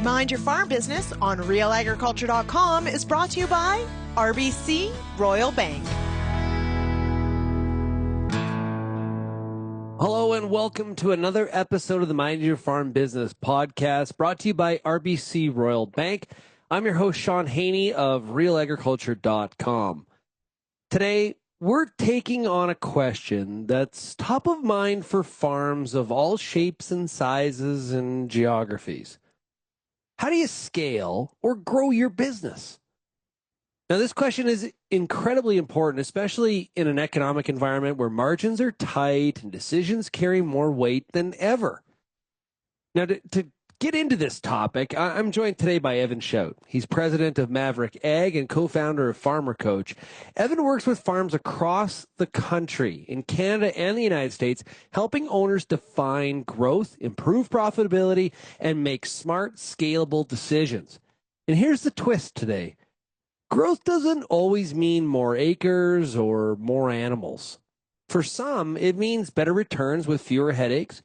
Mind Your Farm Business on RealAgriculture.com is brought to you by RBC Royal Bank. Hello and welcome to another episode of the Mind Your Farm Business podcast brought to you by RBC Royal Bank. I'm your host, Shaun Haney of RealAgriculture.com. Today, we're taking on a question that's top of mind for farms of all shapes and sizes and geographies. How do you scale or grow your business? Now, this question is incredibly important, especially in an economic environment where margins are tight and decisions carry more weight than ever. Now, to get into this topic, I'm joined today by Evan Shout. He's president of Maverick Ag and co-founder of Farmer Coach. Evan works with farms across the country, in Canada and the United States, helping owners define growth, improve profitability, and make smart, scalable decisions. And here's the twist today. Growth doesn't always mean more acres or more animals. For some, it means better returns with fewer headaches,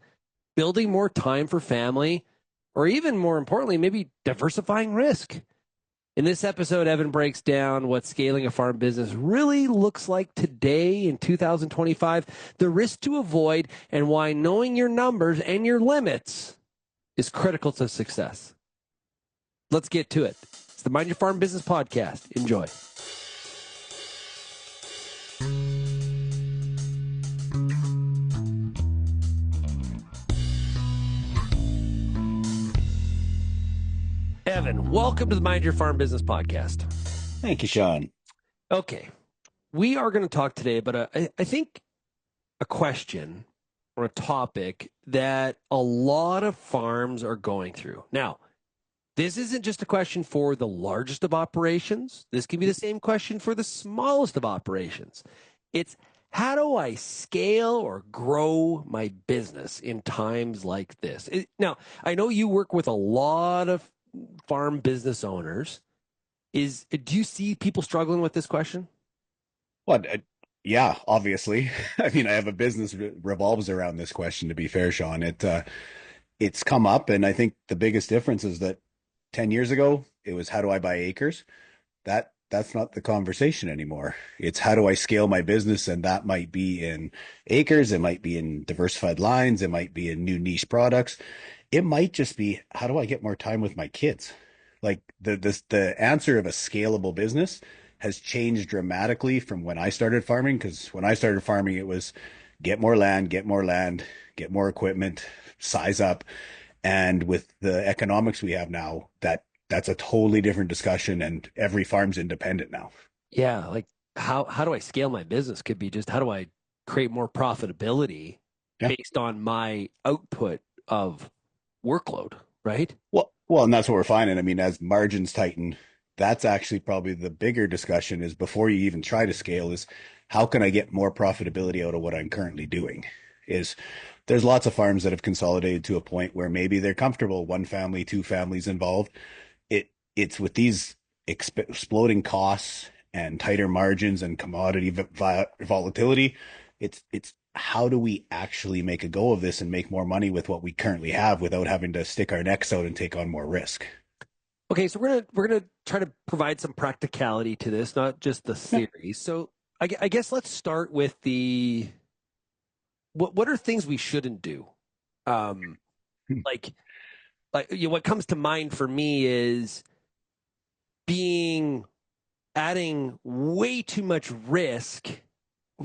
building more time for family, or even more importantly, maybe diversifying risk. In this episode, Evan breaks down what scaling a farm business really looks like today in 2025, the risk to avoid, and why knowing your numbers and your limits is critical to success. Let's get to it. It's the Mind Your Farm Business podcast. Enjoy. Evan, welcome to the Mind Your Farm Business podcast. Thank you, Shaun. Okay. We are going to talk today about, I think, a question or a topic that a lot of farms are going through. Now, this isn't just a question for the largest of operations. This can be the same question for the smallest of operations. It's how do I scale or grow my business in times like this? Now, I know you work with a lot of farm business owners. Do you see people struggling with this question? Well, yeah, obviously. I mean, I have a business that revolves around this question, to be fair, Shaun. It's come up, and I think the biggest difference is that 10 years ago, it was how do I buy acres? That's not the conversation anymore. It's how do I scale my business? And that might be in acres. It might be in diversified lines. It might be in new niche products. It might just be how do I get more time with my kids? Like the answer of a scalable business has changed dramatically from when I started farming. Because when I started farming, it was get more land, get more equipment, size up. And with the economics we have now, that's a totally different discussion, and every farm's independent now. Yeah, like how do I scale my business could be just how do I create more profitability based on my output of workload, right? Well, and that's what we're finding. I mean, as margins tighten, that's actually probably the bigger discussion is before you even try to scale is how can I get more profitability out of what I'm currently doing? There's lots of farms that have consolidated to a point where maybe they're comfortable, one family, two families involved. It's with these exploding costs and tighter margins and commodity volatility. It's how do we actually make a go of this and make more money with what we currently have without having to stick our necks out and take on more risk? Okay, so we're gonna try to provide some practicality to this, not just the theory. So I guess let's start with what are things we shouldn't do? Like what comes to mind for me is adding way too much risk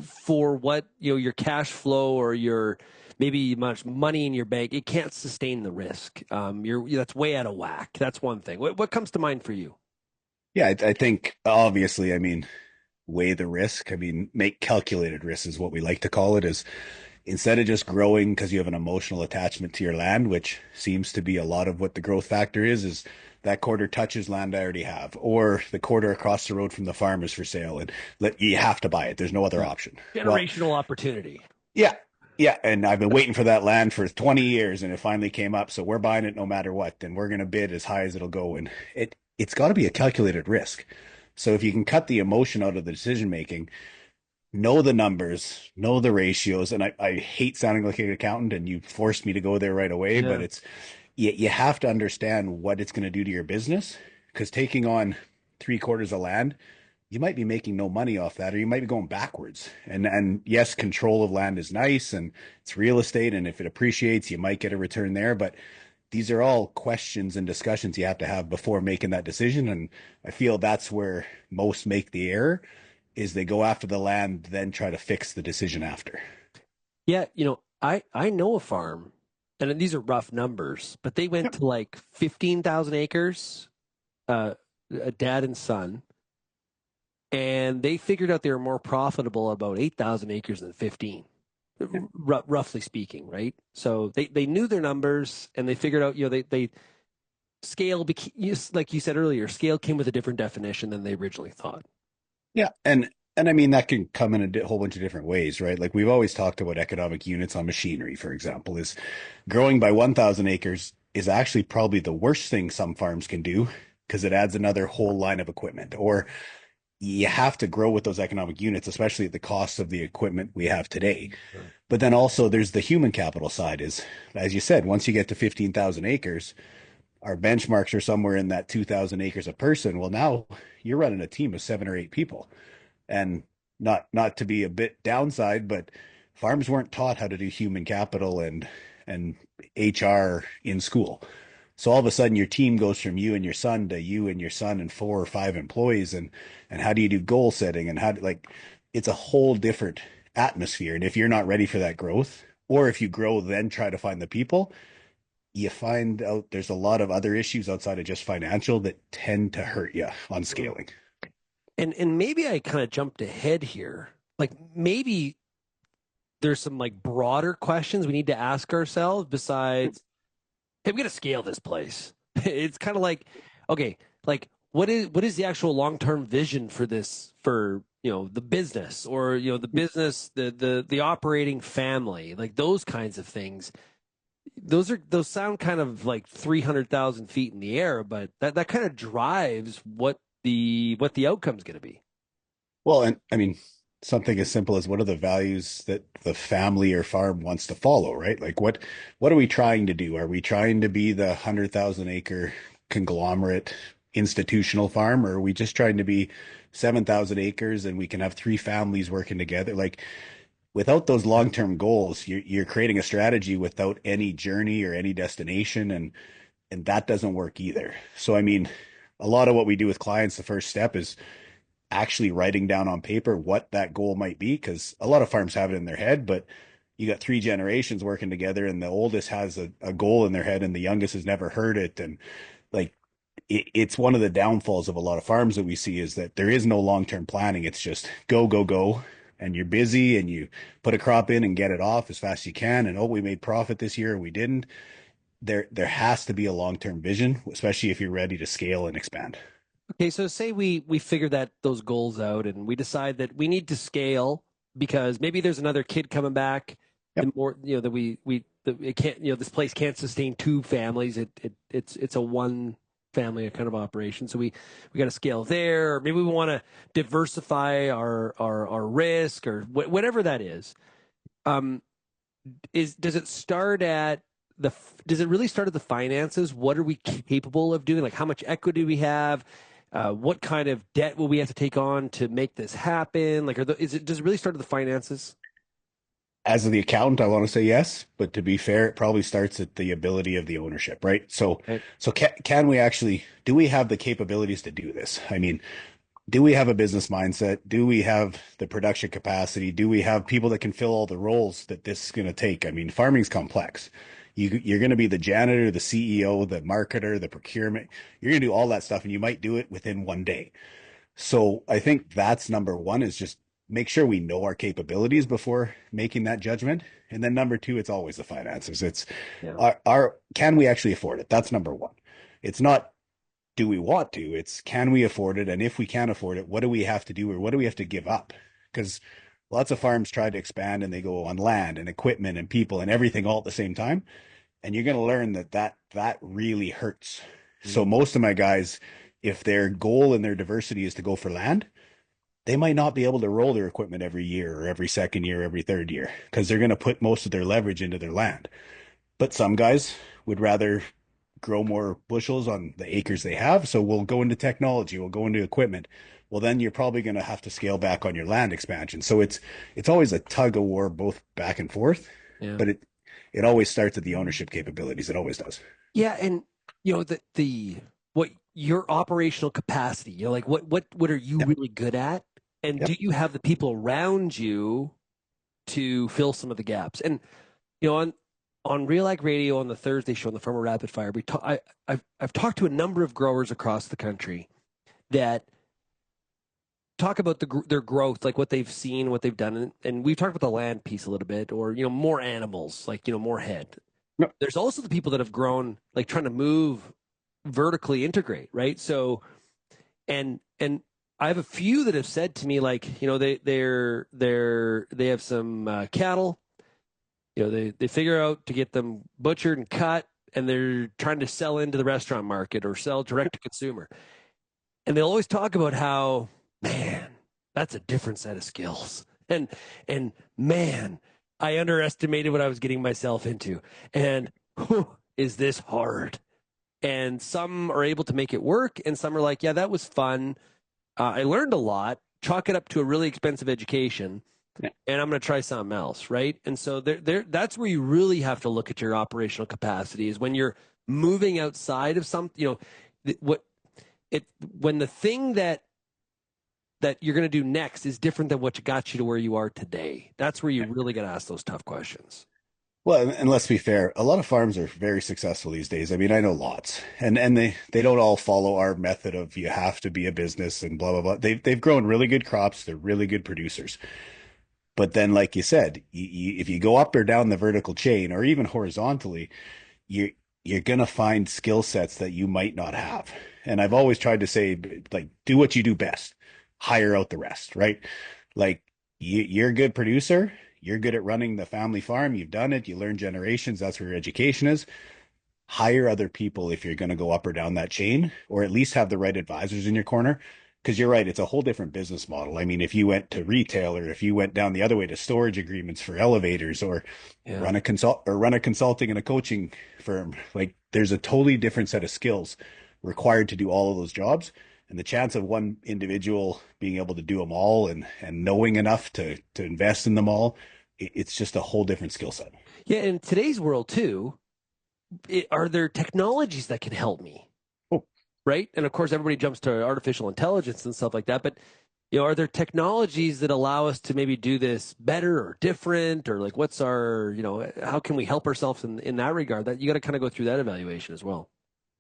for what your cash flow or your maybe much money in your bank. It can't sustain the risk. That's way out of whack. That's one thing. What comes to mind for you? Yeah, I think obviously, I mean, weigh the risk. I mean, make calculated risk is what we like to call it. Is instead of just growing because you have an emotional attachment to your land, which seems to be a lot of what the growth factor is that quarter touches land I already have, or the quarter across the road from the farm is for sale, and you have to buy it. There's no other option. Generational opportunity. Yeah. Yeah. And I've been waiting for that land for 20 years and it finally came up. So we're buying it no matter what. Then we're going to bid as high as it'll go. And it's got to be a calculated risk. So if you can cut the emotion out of the decision making, know the numbers, know the ratios. And I hate sounding like an accountant, and you forced me to go there right away, but Yeah. it's you have to understand what it's going to do to your business, because taking on 3/4 of land, you might be making no money off that, or you might be going backwards. And yes, control of land is nice and it's real estate. And if it appreciates, you might get a return there. But these are all questions and discussions you have to have before making that decision. And I feel that's where most make the error, is they go after the land, then try to fix the decision after. Yeah, I know a farm, and these are rough numbers, but they went Yep. to like 15,000 acres, a dad and son, and they figured out they were more profitable about 8,000 acres than 15, roughly speaking, right? So they knew their numbers and they figured out, they scale, like you said earlier, scale came with a different definition than they originally thought. Yeah, and I mean that can come in a whole bunch of different ways, right? Like we've always talked about economic units on machinery, for example, is growing by 1,000 acres is actually probably the worst thing some farms can do, because it adds another whole line of equipment. Or you have to grow with those economic units, especially at the cost of the equipment we have today. But then also there's the human capital side is, as you said, once you get to 15,000 acres, our benchmarks are somewhere in that 2,000 acres a person. Well, now you're running a team of 7 or 8 people. And not to be a bit downside, but farms weren't taught how to do human capital and HR in school. So all of a sudden your team goes from you and your son to you and your son and 4 or 5 employees, and how do you do goal setting, and like it's a whole different atmosphere. And if you're not ready for that growth, or if you grow then try to find the people, you find out there's a lot of other issues outside of just financial that tend to hurt you on scaling. And maybe I kind of jumped ahead here. Like maybe there's some like broader questions we need to ask ourselves besides, hey, we got to scale this place. It's kind of like, okay, like what is the actual long-term vision for this, for the business, or the business, the operating family, like those kinds of things. Those sound kind of like 300,000 feet in the air, but that kind of drives what the outcome's going to be. Well, and I mean, something as simple as what are the values that the family or farm wants to follow, right? Like what are we trying to do? Are we trying to be the 100,000 acre conglomerate institutional farm, or are we just trying to be 7,000 acres and we can have 3 families working together? Like without those long-term goals, you're creating a strategy without any journey or any destination, and that doesn't work either. So I mean, a lot of what we do with clients, the first step is actually writing down on paper what that goal might be, because a lot of farms have it in their head, but you got 3 generations working together and the oldest has a goal in their head and the youngest has never heard it. And like it's one of the downfalls of a lot of farms that we see, is that there is no long-term planning. It's just go go go, and you're busy and you put a crop in and get it off as fast as you can, and oh, we made profit this year and we didn't. There has to be a long-term vision, especially if you're ready to scale and expand. Okay, so say we figure those goals out and we decide that we need to scale because maybe there's another kid coming back, Yep. and more, that that it can't, this place can't sustain 2 families. It's a one family kind of operation. So we got to scale there, or maybe we want to diversify our risk, or whatever that is. Um, does it start at does it really start at the finances? What are we capable of doing? Like how much equity do we have? What kind of debt will we have to take on to make this happen? Like, does it really start at the finances? As the accountant, I want to say yes, but to be fair, it probably starts at the ability of the ownership, right? So, Right. so can we actually, do we have the capabilities to do this? I mean, do we have a business mindset? Do we have the production capacity? Do we have people that can fill all the roles that this is going to take? I mean, farming's complex. You're going to be the janitor, the CEO, the marketer, the procurement. You're going to do all that stuff, and you might do it within one day. So I think that's number one, is just make sure we know our capabilities before making that judgment. And then number two, it's always the finances. It's Yeah. our can we actually afford it? That's number one. It's not do we want to, it's can we afford it? And if we can afford it, what do we have to do, or what do we have to give up? Because lots of farms try to expand and they go on land and equipment and people and everything all at the same time. And you're going to learn that really hurts. So Mhm. most of my guys, if their goal and their diversity is to go for land, they might not be able to roll their equipment every year or every second year, every third year, because they're going to put most of their leverage into their land. But some guys would rather grow more bushels on the acres they have. So we'll go into technology, we'll go into equipment. Well, then you're probably going to have to scale back on your land expansion. So it's always a tug of war, both back and forth. Yeah. But it always starts at the ownership capabilities. It always does. Yeah, and the what your operational capacity, like what are you Yep. really good at? And Yep. do you have the people around you to fill some of the gaps? And on Real Ag Radio on the Thursday show on the Farmer Rapid Fire, I've talked to a number of growers across the country that talk about their growth, like what they've seen, what they've done, and we've talked about the land piece a little bit, or more animals, like more head. Yep. There's also the people that have grown, like trying to move vertically integrate, right? So, and I have a few that have said to me, like, they have some cattle, they figure out to get them butchered and cut, and they're trying to sell into the restaurant market or sell direct to consumer, and they'll always talk about how, man, that's a different set of skills, and man, I underestimated what I was getting myself into, and is this hard? And some are able to make it work, and some are like, yeah, that was fun. I learned a lot. Chalk it up to a really expensive education, Yeah. and I'm going to try something else, right? And so that's where you really have to look at your operational capacity, is when you're moving outside of something. When the thing that you're going to do next is different than what got you to where you are today. That's where you really got to ask those tough questions. Well, and let's be fair, a lot of farms are very successful these days. I mean, I know lots, and they don't all follow our method of you have to be a business and blah blah blah. They've grown really good crops. They're really good producers. But then, like you said, if you go up or down the vertical chain, or even horizontally, you you're gonna find skill sets that you might not have. And I've always tried to say, like, do what you do best, hire out the rest, right? Like, you're a good producer. You're good at running the family farm. You've done it. You learn generations. That's where your education is. Hire other people if you're going to go up or down that chain, or at least have the right advisors in your corner. Because you're right, it's a whole different business model. I mean, if you went to retail, or if you went down the other way to storage agreements for elevators, or run a consulting and a coaching firm, like, there's a totally different set of skills required to do all of those jobs. And the chance of one individual being able to do them all, and knowing enough to invest in them all, it's just a whole different skill set. Yeah, in today's world too, are there technologies that can help me? Oh. Right? And of course, everybody jumps to artificial intelligence and stuff like that. But are there technologies that allow us to maybe do this better or different, or like what's our, how can we help ourselves in that regard? That you got to kind of go through that evaluation as well.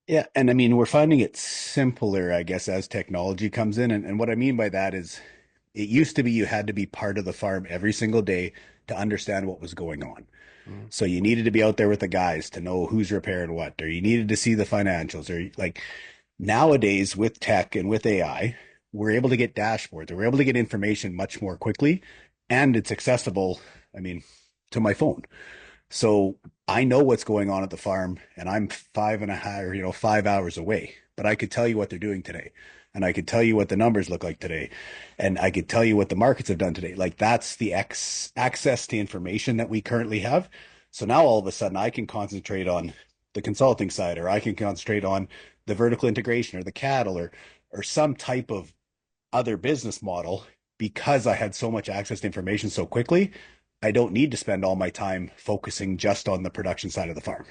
Yeah, and I mean, we're finding it simpler, I guess, as technology comes in. And what I mean by that is, it used to be you had to be part of the farm every single day to understand what was going on. Mm. So you needed to be out there with the guys to know who's repairing what, or you needed to see the financials, or like, nowadays with tech and with AI, we're able to get dashboards, we're able to get information much more quickly, and it's accessible, I mean, to my phone. So I know what's going on at the farm, and I'm 5.5 or 5 hours away, but I could tell you what they're doing today. And I could tell you what the numbers look like today. And I could tell you what the markets have done today. Like, that's the access to information that we currently have. So now all of a sudden I can concentrate on the consulting side, or I can concentrate on the vertical integration, or the cattle, or some type of other business model, because I had so much access to information so quickly. I don't need to spend all my time focusing just on the production side of the farm.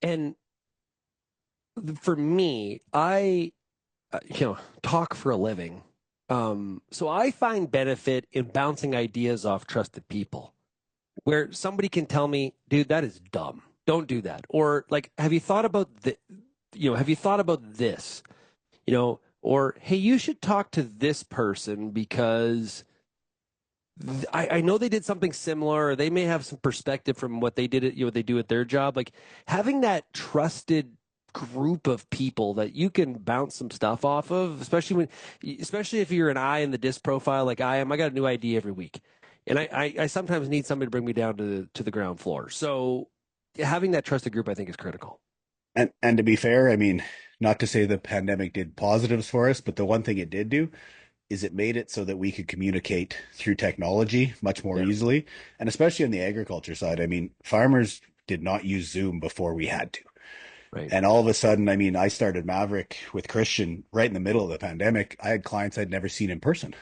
And for me, I talk for a living. So I find benefit in bouncing ideas off trusted people, where somebody can tell me, dude, that is dumb. Don't do that. Or like, have you thought about have you thought about this? Or, hey, you should talk to this person because I know they did something similar, or they may have some perspective from what they did, what they do at their job. Like, having that trusted group of people that you can bounce some stuff off of, especially if you're an eye in the disc profile like I am. I got a new idea every week, and I sometimes need somebody to bring me down to the ground floor. So having that trusted group, I think, is critical. And to be fair, I mean, not to say the pandemic did positives for us, but the one thing it did do is it made it so that we could communicate through technology much more Yeah. easily. And especially on the agriculture side, I mean, farmers did not use Zoom before we had to. Right. And all of a sudden, I mean, I started Maverick with Christian right in the middle of the pandemic. I had clients I'd never seen in person,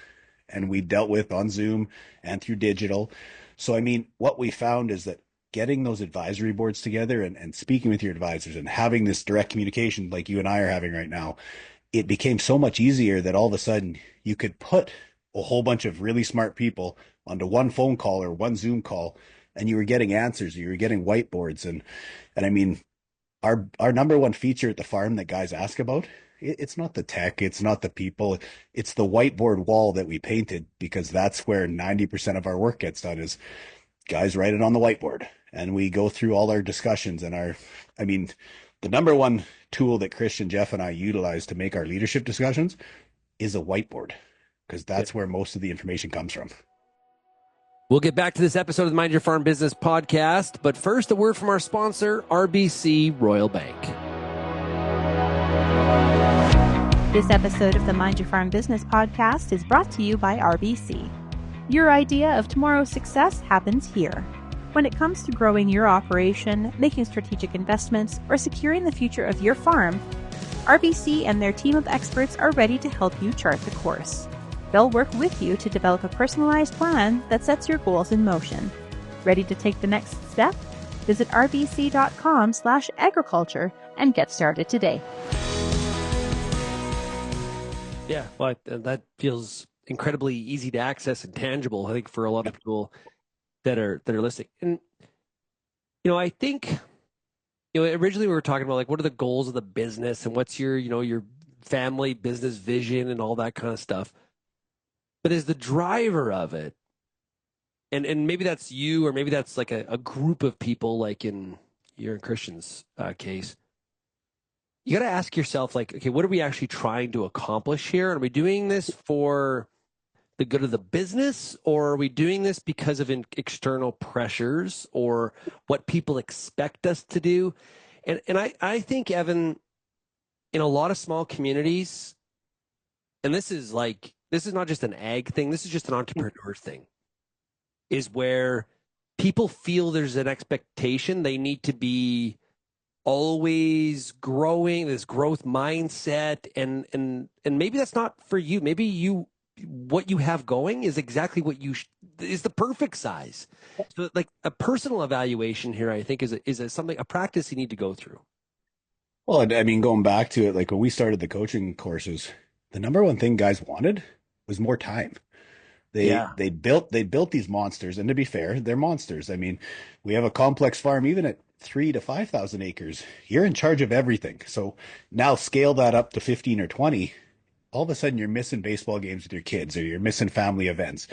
and we dealt with on Zoom and through digital. So, I mean, what we found is that getting those advisory boards together and speaking with your advisors and having this direct communication like you and I are having right now, it became so much easier that all of a sudden you could put a whole bunch of really smart people onto one phone call or one Zoom call, and you were getting answers, you were getting whiteboards. And I mean, our number one feature at the farm that guys ask about, it's not the tech, it's not the people, it's the whiteboard wall that we painted, because that's where 90% of our work gets done, is guys write it on the whiteboard and we go through all our discussions and I mean, the number one tool that Christian, Jeff, and I utilize to make our leadership discussions is a whiteboard, because Yeah. that's where most of the information comes from. We'll get back to this episode of the Mind Your Farm Business podcast, but first, a word from our sponsor, RBC Royal Bank. This episode of the Mind Your Farm Business podcast is brought to you by RBC. Your idea of tomorrow's success happens here. When it comes to growing your operation, making strategic investments, or securing the future of your farm, RBC and their team of experts are ready to help you chart the course. They'll work with you to develop a personalized plan that sets your goals in motion. Ready to take the next step? Visit rbc.com/agriculture and get started today. Yeah, well, that feels incredibly easy to access and tangible, I think, for a lot of people that are listening. And I think originally we were talking about, like, what are the goals of the business and what's your your family business vision and all that kind of stuff. But as the driver of it, and maybe that's you, or maybe that's like a group of people, like in Christian's case, you got to ask yourself, like, okay, what are we actually trying to accomplish here? Are we doing this for the good of the business, or are we doing this because of external pressures or what people expect us to do? And I think, Evan, in a lot of small communities, and this is not just an ag thing, this is just an entrepreneur thing, is where people feel there's an expectation they need to be always growing, this growth mindset, and maybe that's not for you. Maybe what you have going is exactly what is the perfect size. So, like, a personal evaluation here, I think, is a practice you need to go through. Well, I mean, going back to it, like when we started the coaching courses, the number one thing guys wanted was more time. They built these monsters, and to be fair, they're monsters. I mean, we have a complex farm, even at 3,000 to 5,000 acres. You're in charge of everything. So now scale that up to 15 or 20. All of a sudden, you're missing baseball games with your kids, or you're missing family events.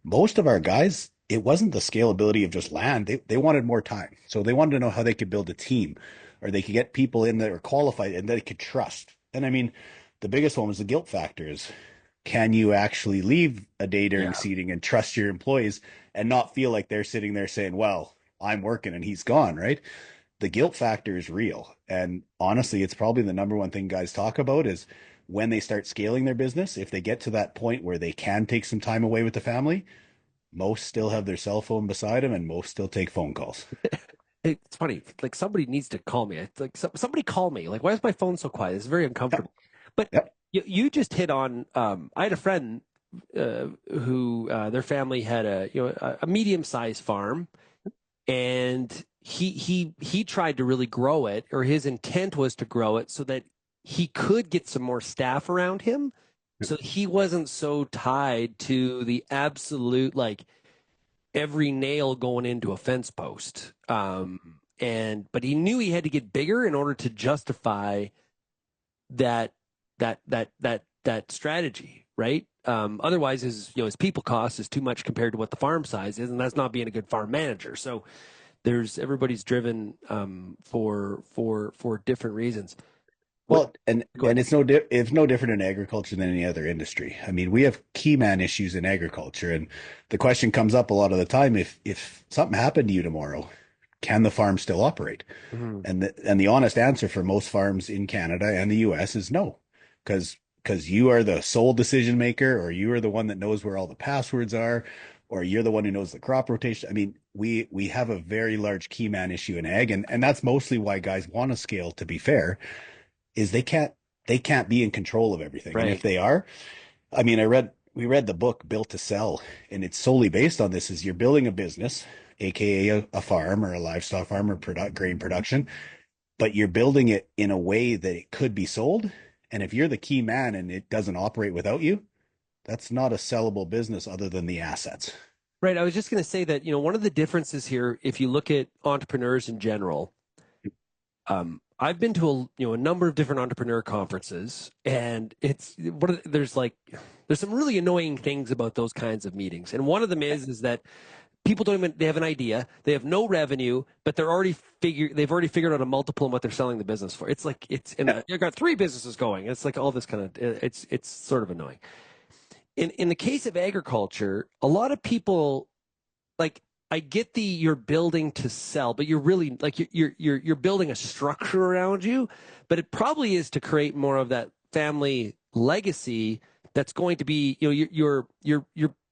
Most of our guys, it wasn't the scalability of just land. They wanted more time. So they wanted to know how they could build a team, or they could get people in that are qualified and that they could trust. And I mean, the biggest one was the guilt factor is, can you actually leave a day during seeding and trust your employees and not feel like they're sitting there saying, well, I'm working and he's gone, right? The guilt factor is real. And honestly, it's probably the number one thing guys talk about is when they start scaling their business, if they get to that point where they can take some time away with the family, most still have their cell phone beside them and most still take phone calls. It's funny. Like, somebody needs to call me. It's like, somebody call me. Like, why is my phone so quiet? It's very uncomfortable. But you just hit on. I had a friend who their family had a medium-sized farm, and he tried to really grow it, or his intent was to grow it so that he could get some more staff around him, so he wasn't so tied to the absolute, like, every nail going into a fence post. But he knew he had to get bigger in order to justify that strategy, right? Otherwise, his people cost is too much compared to what the farm size is, and that's not being a good farm manager. So everybody's driven for different reasons. Well, and it's no different in agriculture than any other industry. I mean, we have key man issues in agriculture, and the question comes up a lot of the time: if something happened to you tomorrow, can the farm still operate? Mm-hmm. And the honest answer for most farms in Canada and the U.S. is no, because because you are the sole decision maker, or you are the one that knows where all the passwords are, or you're the one who knows the crop rotation. I mean, we have a very large key man issue in ag, and that's mostly why guys want to scale, to be fair, is they can't be in control of everything. And if Right. they are, I mean, we read the book Built to Sell, and it's solely based on this: is you're building a business, aka a farm or a livestock farm or grain production, but you're building it in a way that it could be sold. And if you're the key man and it doesn't operate without you, that's not a sellable business other than the assets. Right. I was just going to say that, one of the differences here, if you look at entrepreneurs in general, I've been to a number of different entrepreneur conferences, and there's some really annoying things about those kinds of meetings. And one of them is that people they have an idea, they have no revenue, but they've already figured out a multiple in what they're selling the business for. It's like you've got three businesses going. It's like all this kind of it's sort of annoying. In the case of agriculture, a lot of people, like, I get you're building to sell, but you're really like you're building a structure around you, but it probably is to create more of that family legacy that's going to be, you're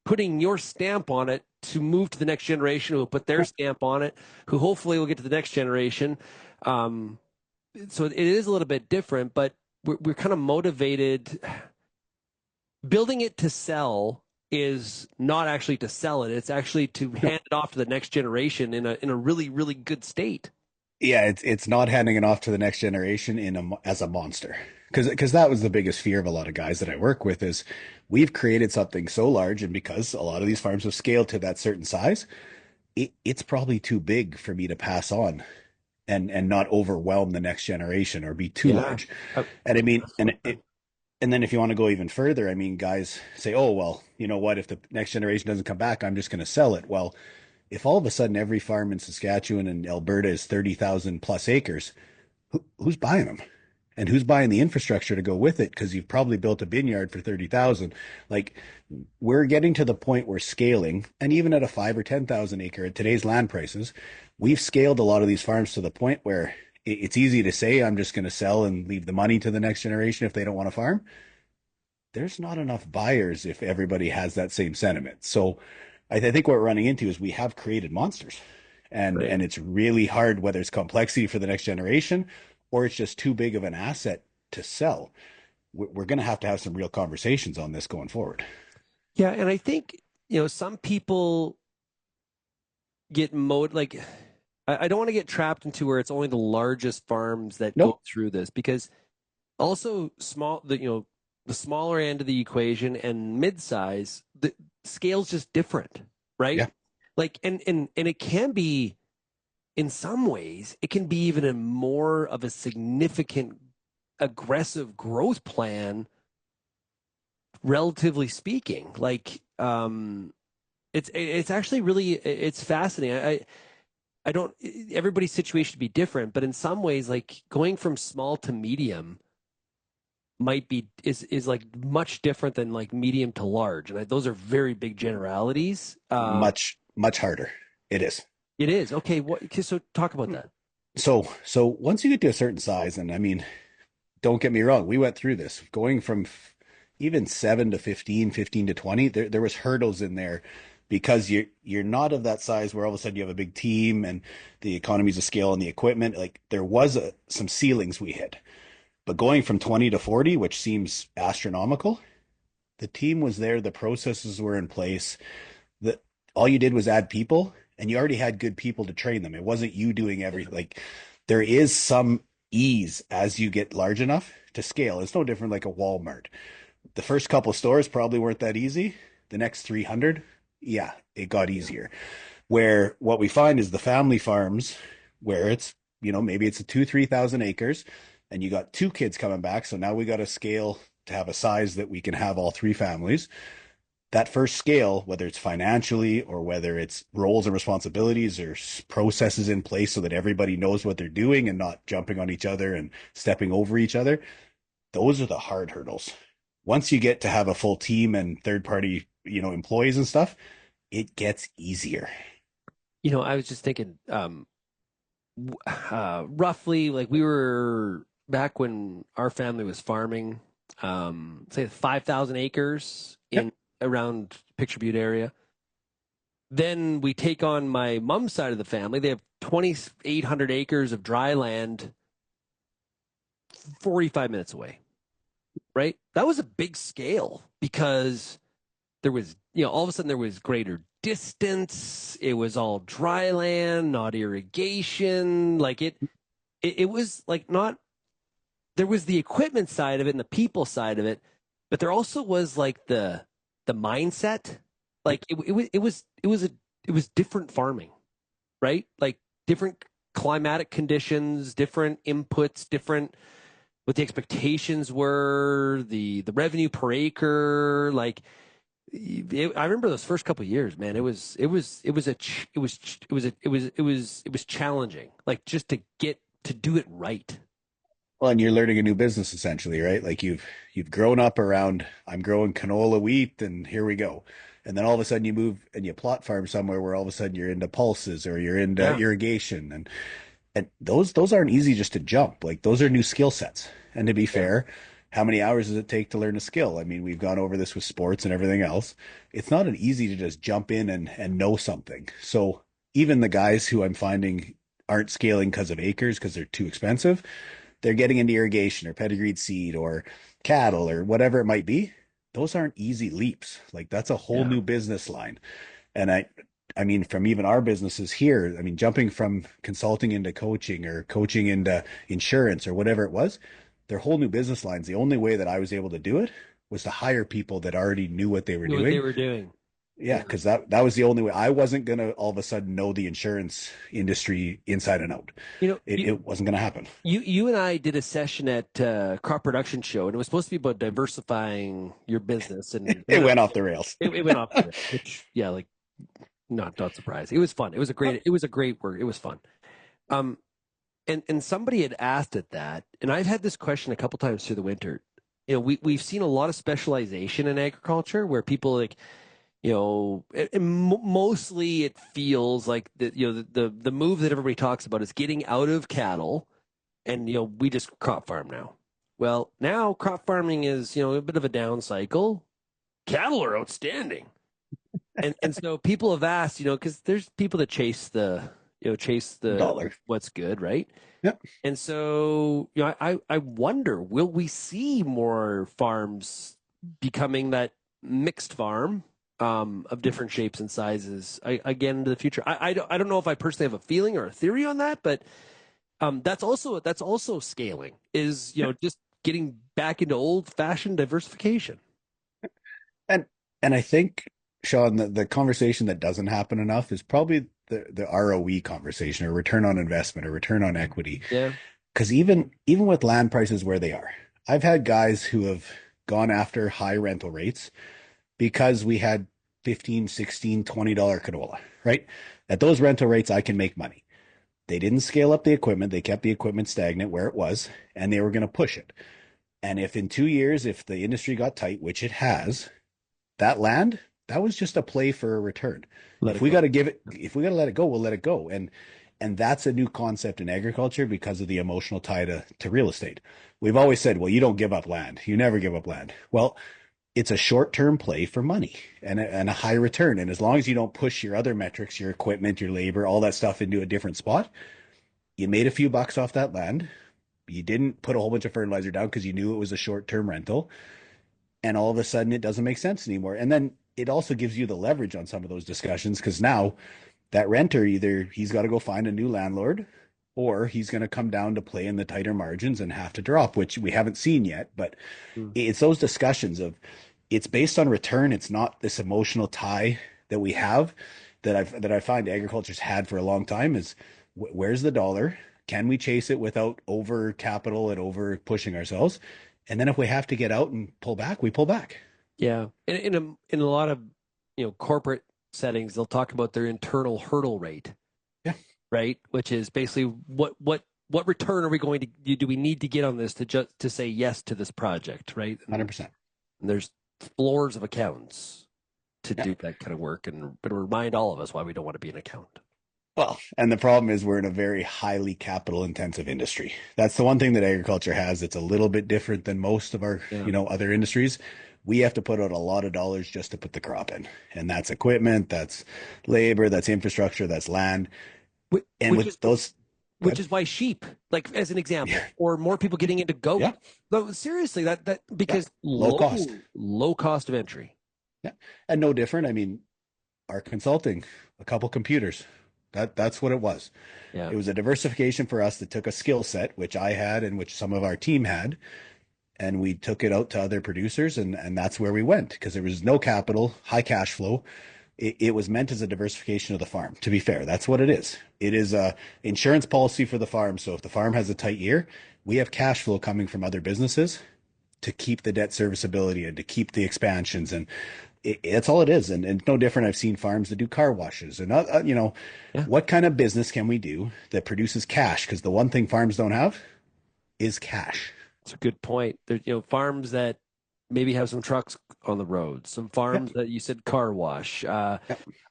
putting your stamp on it to move to the next generation, who will put their stamp on it, who hopefully will get to the next generation. So it is a little bit different, but we're kind of motivated. Building it to sell is not actually to sell it. It's actually to hand it off to the next generation in a really, really good state. Yeah, it's not handing it off to the next generation as a monster. Because that was the biggest fear of a lot of guys that I work with is we've created something so large, and because a lot of these farms have scaled to that certain size, it's probably too big for me to pass on and not overwhelm the next generation or be too Yeah. large. And I mean, and then if you want to go even further, I mean, guys say, oh, well, you know what? If the next generation doesn't come back, I'm just going to sell it. Well, if all of a sudden every farm in Saskatchewan and Alberta is 30,000 plus acres, who's buying them? And who's buying the infrastructure to go with it? Because you've probably built a vineyard for 30,000. Like, we're getting to the point where scaling, and even at a 5 or 10,000 acre at today's land prices, we've scaled a lot of these farms to the point where it's easy to say, I'm just going to sell and leave the money to the next generation if they don't want to farm. There's not enough buyers if everybody has that same sentiment. So I think what we're running into is we have created monsters, and Right. it's really hard, whether it's complexity for the next generation or it's just too big of an asset to sell. We're going to have some real conversations on this going forward. Yeah, and I think, some people get like, I don't want to get trapped into where it's only the largest farms that Nope. go through this, because also the smaller end of the equation and mid-size, the scale's just different, right? Yeah. Like, and it can be, in some ways, it can be even a more of a significant, aggressive growth plan, relatively speaking. Like, it's actually really, it's fascinating. I don't, everybody's situation would be different, but in some ways, like, going from small to medium is like much different than like medium to large, and those are very big generalities. Much harder. It is. It is. Okay, so talk about that. So once you get to a certain size, and I mean, don't get me wrong, we went through this going from even 7 to 15, 15 to 20. There was hurdles in there because you're not of that size where all of a sudden you have a big team and the economies of scale and the equipment. Like, there was some ceilings we hit. But going from 20 to 40, which seems astronomical, the team was there, the processes were in place. All you did was add people, and you already had good people to train them. It wasn't you doing everything. Like, there is some ease as you get large enough to scale. It's no different like a Walmart. The first couple stores probably weren't that easy. The next 300, yeah, it got easier. Where what we find is the family farms, where it's, maybe it's a 3,000 acres, and you got two kids coming back. So now we got to scale to have a size that we can have all three families. That first scale, whether it's financially or whether it's roles and responsibilities or processes in place so that everybody knows what they're doing and not jumping on each other and stepping over each other, those are the hard hurdles. Once you get to have a full team and third party, employees and stuff, it gets easier. I was just thinking, roughly, like, we were back when our family was farming. say 5,000 acres in around Picture Butte area. Then we take on my mom's side of the family. They have 2,800 acres of dry land 45 minutes away, right? That was a big scale because there was, all of a sudden there was greater distance. It was all dry land, not irrigation. Like it was like not, there was the equipment side of it and the people side of it, but there also was like the mindset. Like it was different farming, right? Like different climatic conditions, different inputs, different what the expectations were, the revenue per acre. Like I remember those first couple of years, man. It was challenging. Like just to get to do it right. Well, and you're learning a new business essentially, right? Like you've grown up around, I'm growing canola wheat and here we go. And then all of a sudden you move and you plot farm somewhere where all of a sudden you're into pulses or you're into irrigation, and those aren't easy just to jump. Like those are new skill sets. And to be fair, how many hours does it take to learn a skill? I mean, we've gone over this with sports and everything else. It's not an easy to just jump in and know something. So even the guys who I'm finding aren't scaling because of acres because they're too expensive, they're getting into irrigation or pedigreed seed or cattle or whatever it might be. Those aren't easy leaps. Like that's a whole new business line. And I mean, from even our businesses here, I mean, jumping from consulting into coaching or coaching into insurance or whatever it was, they're whole new business lines. The only way that I was able to do it was to hire people that already knew what they were doing. What they were doing. Yeah, because that was the only way. I wasn't going to all of a sudden know the insurance industry inside and out. It wasn't going to happen. You and I did a session at Crop Production Show, and it was supposed to be about diversifying your business. And it went off the rails. It went off the rails, which, yeah, like not surprised. It was fun. It was a great work. It was fun. And somebody had asked at that, and I've had this question a couple times through the winter. We've seen a lot of specialization in agriculture where people like, mostly it feels like the move that everybody talks about is getting out of cattle, and we just crop farm now. Well, now crop farming is a bit of a down cycle. Cattle are outstanding, and so people have asked, because there's people that chase the dollar, what's good, right? Yep. And so I wonder, will we see more farms becoming that mixed farm? Of different shapes and sizes again into the future. I don't know if I personally have a feeling or a theory on that, but that's also scaling is just getting back into old fashioned diversification. And I think, Shaun, the conversation that doesn't happen enough is probably the ROE conversation or return on investment or return on equity. Yeah. Because even with land prices where they are, I've had guys who have gone after high rental rates because we had $15, $16, $20 canola, right? At those rental rates, I can make money. They didn't scale up the equipment. They kept the equipment stagnant where it was, and they were going to push it. And if in 2 years, if the industry got tight, which it has, that land, that was just a play for a return. If we got to let it go, we'll let it go. And that's a new concept in agriculture because of the emotional tie to real estate. We've always said, well, you don't give up land. You never give up land. Well, it's a short-term play for money and a high return. And as long as you don't push your other metrics, your equipment, your labor, all that stuff into a different spot, you made a few bucks off that land. You didn't put a whole bunch of fertilizer down because you knew it was a short-term rental. And all of a sudden it doesn't make sense anymore. And then it also gives you the leverage on some of those discussions because now that renter, either he's got to go find a new landlord or he's going to come down to play in the tighter margins and have to drop, which we haven't seen yet. But it's those discussions of, it's based on return. It's not this emotional tie that we have that I find agriculture's had for a long time is where's the dollar? Can we chase it without over capital and over pushing ourselves? And then if we have to get out and pull back, we pull back. Yeah. In a lot of, corporate settings, they'll talk about their internal hurdle rate. Yeah. Right. Which is basically what return are we going to do we need to get on this to say yes to this project? Right. 100%. And there's floors of accountants to do that kind of work, but remind all of us why we don't want to be an accountant. Well, and the problem is we're in a very highly capital intensive industry. That's the one thing that agriculture has. It's a little bit different than most of our, Yeah. other industries. We have to put out a lot of dollars just to put the crop in. And that's equipment, that's labor, that's infrastructure, that's land. And Which with is those, which is why sheep, like as an example, yeah, or more people getting into goat. yeah, No, seriously, that because low cost. low cost of entry. Yeah. And no different. I mean, our consulting, a couple computers. That's what it was. Yeah. It was a diversification for us that took a skill set, which I had and which some of our team had, and we took it out to other producers, and that's where we went because there was no capital, high cash flow. It was meant as a diversification of the farm. To be fair, that's what it is. It is a insurance policy for the farm. So if the farm has a tight year, we have cash flow coming from other businesses to keep the debt serviceability and to keep the expansions, and that's all it is. And no different. I've seen farms that do car washes, and Yeah. what kind of business can we do that produces cash? Because the one thing farms don't have is cash. It's a good point. There's farms that maybe have some trucks on the road, some farms that you said car wash.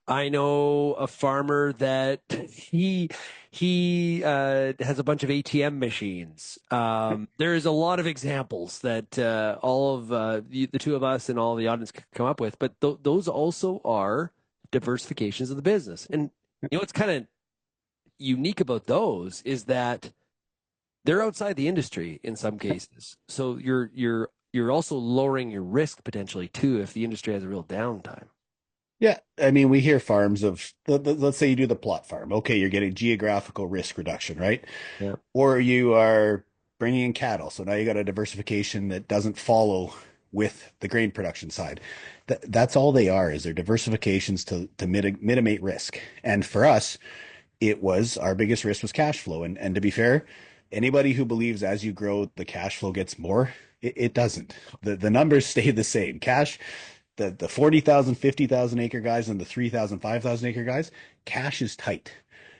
I know a farmer that he has a bunch of ATM machines. There is a lot of examples that all of the two of us and all the audience can come up with, but those also are diversifications of the business. And what's kind of unique about those is that they're outside the industry in some cases. So you're also lowering your risk potentially too if the industry has a real downtime. Yeah, I mean, we hear farms of, let's say you do the plot farm. Okay, you're getting geographical risk reduction, right? Yeah. Or you are bringing in cattle. So now you got a diversification that doesn't follow with the grain production side. That's all they are, is they're diversifications to mitigate risk. And for us, our biggest risk was cash flow. And to be fair, anybody who believes as you grow, the cash flow gets more, it doesn't. The numbers stay the same. Cash, the 40,000, 50,000 acre guys and the 3,000, 5,000 acre guys, cash is tight.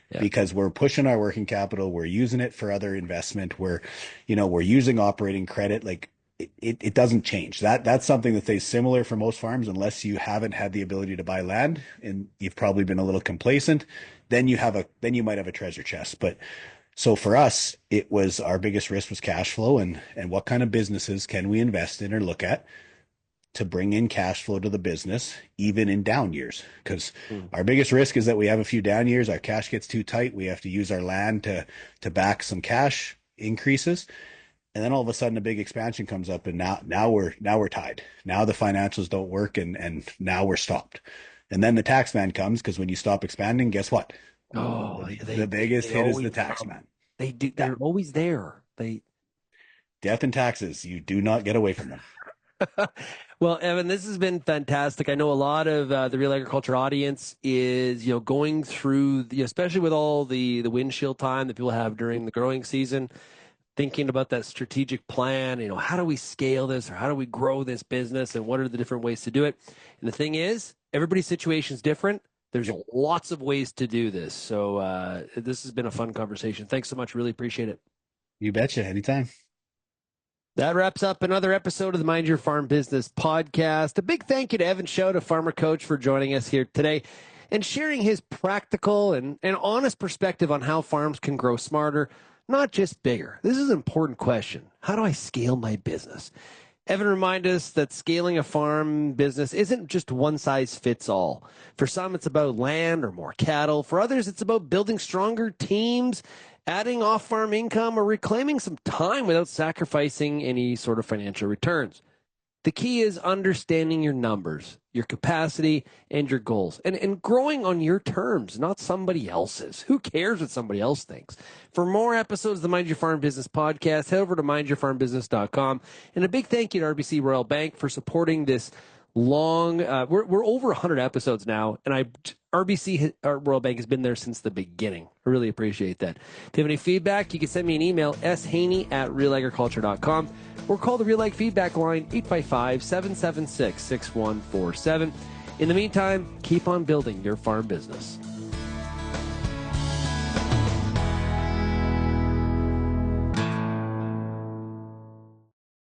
Yeah. Because we're pushing our working capital, we're using it for other investment, we're using operating credit. Like it doesn't change. That's something that stays similar for most farms, unless you haven't had the ability to buy land and you've probably been a little complacent. Then you might have a treasure chest. But so for us, it was our biggest risk was cash flow and what kind of businesses can we invest in or look at to bring in cash flow to the business, even in down years. Because our biggest risk is that we have a few down years, our cash gets too tight, we have to use our land to back some cash increases. And then all of a sudden a big expansion comes up and now we're tied. Now the financials don't work and now we're stopped. And then the tax man comes, because when you stop expanding, guess what? Oh, the biggest hit is the tax man. They do. They're always there. Death and taxes. You do not get away from them. Well, Evan, this has been fantastic. I know a lot of the Real Agriculture audience is, going through, especially with all the windshield time that people have during the growing season, thinking about that strategic plan. How do we scale this, or how do we grow this business, and what are the different ways to do it? And the thing is, everybody's situation is different. There's lots of ways to do this. So this has been a fun conversation. Thanks so much. Really appreciate it. You betcha. Anytime. That wraps up another episode of the Mind Your Farm Business podcast. A big thank you to Evan Shout, a farmer coach, for joining us here today and sharing his practical and honest perspective on how farms can grow smarter, not just bigger. This is an important question. How do I scale my business? Evan reminded us that scaling a farm business isn't just one size fits all. For some, it's about land or more cattle. For others, it's about building stronger teams, adding off-farm income, or reclaiming some time without sacrificing any sort of financial returns. The key is understanding your numbers, your capacity, and your goals, and growing on your terms, not somebody else's. Who cares what somebody else thinks? For more episodes of the Mind Your Farm Business podcast, head over to mindyourfarmbusiness.com. And a big thank you to RBC Royal Bank for supporting this long, we're over 100 episodes now, and RBC Royal Bank has been there since the beginning. I really appreciate that. If you have any feedback, you can send me an email, shaney@realagriculture.com, or call the Real Ag feedback line, 855-776-6147. In the meantime, keep on building your farm business.